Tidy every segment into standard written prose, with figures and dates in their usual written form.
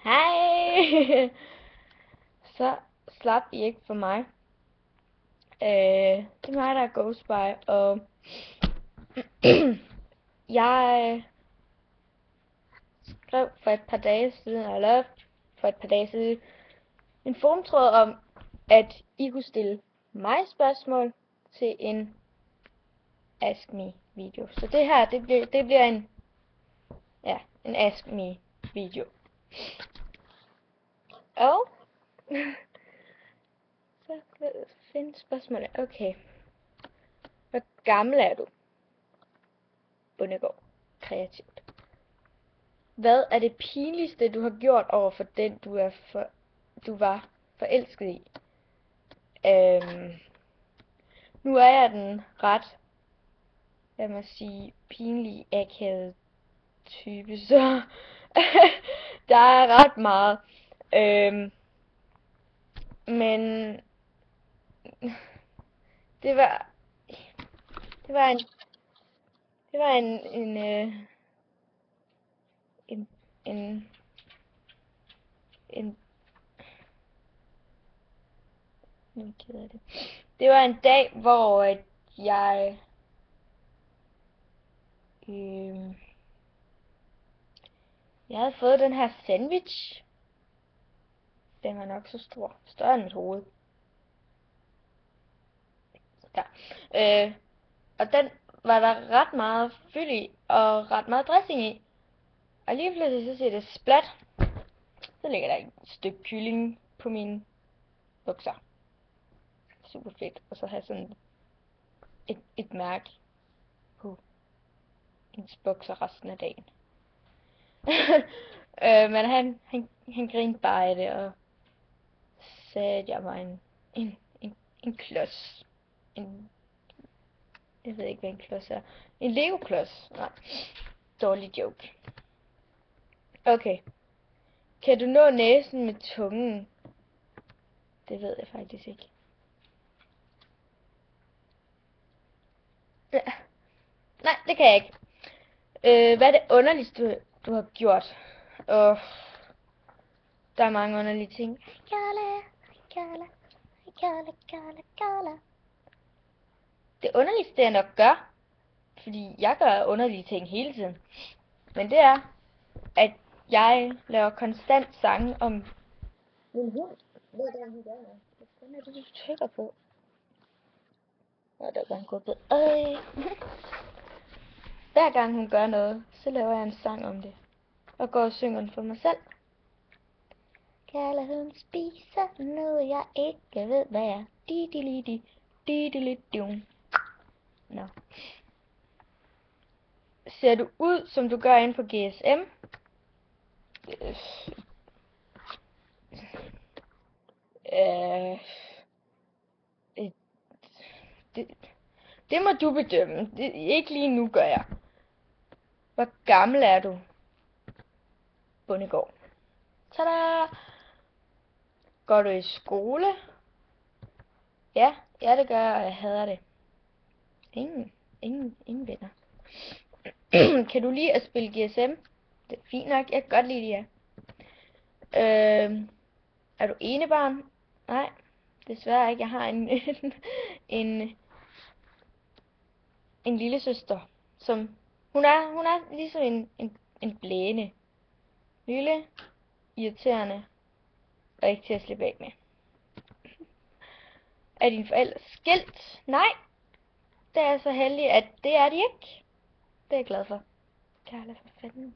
Hej! Så slap I ikke for mig. Det er mig, der er Ghostby, og jeg skrev for et par dage siden, eller for et par dage siden, en forumtråd om, at I kunne stille mig spørgsmål til en Ask Me video. Så det her, det bliver en Ask Me video. Og så find spørgsmålet. Okay. Hvor gammel er du? Bundegård. Kreativt. Hvad er det pinligste, du har gjort over for den, du var forelsket i? Nu er jeg den ret, lad mig sige, pinlig akavet type, så der er ret meget. Men det var en det var en nu keder jeg det. Det var en dag, hvor jeg jeg havde fået den her sandwich. Den var nok så stor. Større end mit hoved. Der. Og den var der ret meget fyld i, og ret meget dressing i. Og lige pludselig så siger det splat. Så ligger der et stykke kylling på mine bukser. Super fedt. Og så have sådan et mærke på ens bukser resten af dagen. Men han grinede bare af det, og sagde, at jeg var en klods. Jeg ved ikke, hvad en klods er. En Lego-klods. Nej. Dårlig joke. Okay. Kan du nå næsen med tungen? Det ved jeg faktisk ikke. Ja. Nej, det kan jeg ikke. Hvad er det underligste, du har gjort? Der er mange underlige ting. Det underligste, jeg nok gør, fordi jeg gør underlige ting hele tiden, men det er, at jeg laver konstant sange om min hund. Hver gang hun gør noget. Hvad fanden er det, du trykker på? Nå, der var en gå på. Hver gang hun gør noget, så laver jeg en sang om det. Og går og synger den for mig selv. Karla, hun spiser noget, jeg ikke ved, hvad er. Di-di-li-di. Nå. Ser du ud, som du gør inde på GSM? Det må du bedømme. Ikke lige nu gør jeg. Hvor gammel er du? Bundegård. Tada! Går du i skole? Ja, det gør jeg, og jeg hader det. Ingen venner. Kan du lide at spille GSM? Det er fint nok, jeg kan godt lide det, ja. Er du enebarn? Nej, desværre ikke. Jeg har en lille søster, som hun er ligesom en blæne. Lille, irriterende og ikke til at slippe af med. Er dine forældre skilt? Nej, det er så heldig, at det er de ikke. Det er jeg glad for. Karla, for fanden.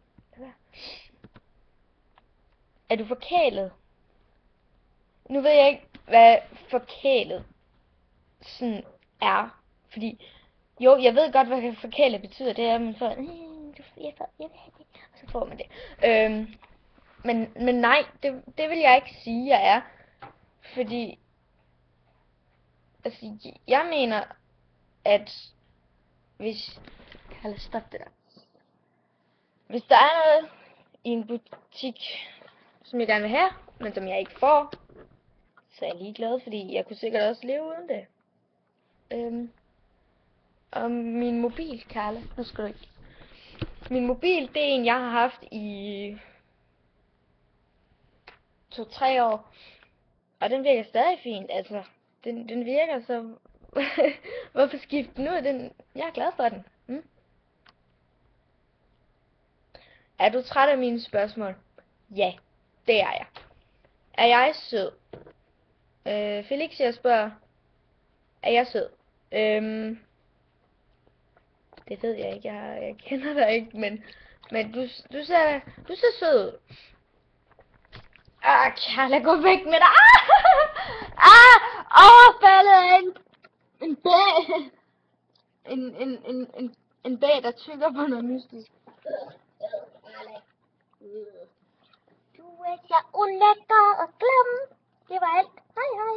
Er du forkælet? Nu ved jeg ikke, hvad forkælet sådan er. Fordi, jo, jeg ved godt, hvad forkælet betyder. Det er, at man får, jeg vil have det, og så får man det. Men nej, det vil jeg ikke sige, jeg er. Fordi, altså, jeg mener, at hvis... Karla, stop det der. Hvis der er noget i en butik, som jeg gerne vil have, men som jeg ikke får, så er jeg ligeglad, fordi jeg kunne sikkert også leve uden det. Og min mobil, Karla, nu skal du ikke. Min mobil, det er en, jeg har haft i 2-3 år. Og den virker stadig fint, altså. Den virker, så hvorfor skifte den ud? Jeg er glad for den. Er du træt af mine spørgsmål? Ja, det er jeg. Er jeg sød? Felixia spørger, er jeg sød? Det ved jeg ikke, jeg kender dig ikke, men du ser sød ud. Karla, gå væk med dig! Overfaldet af en bæ! En bæ, der tykker på noget mystisk. Du er så ulækker og glam. Det var alt. Hej hej.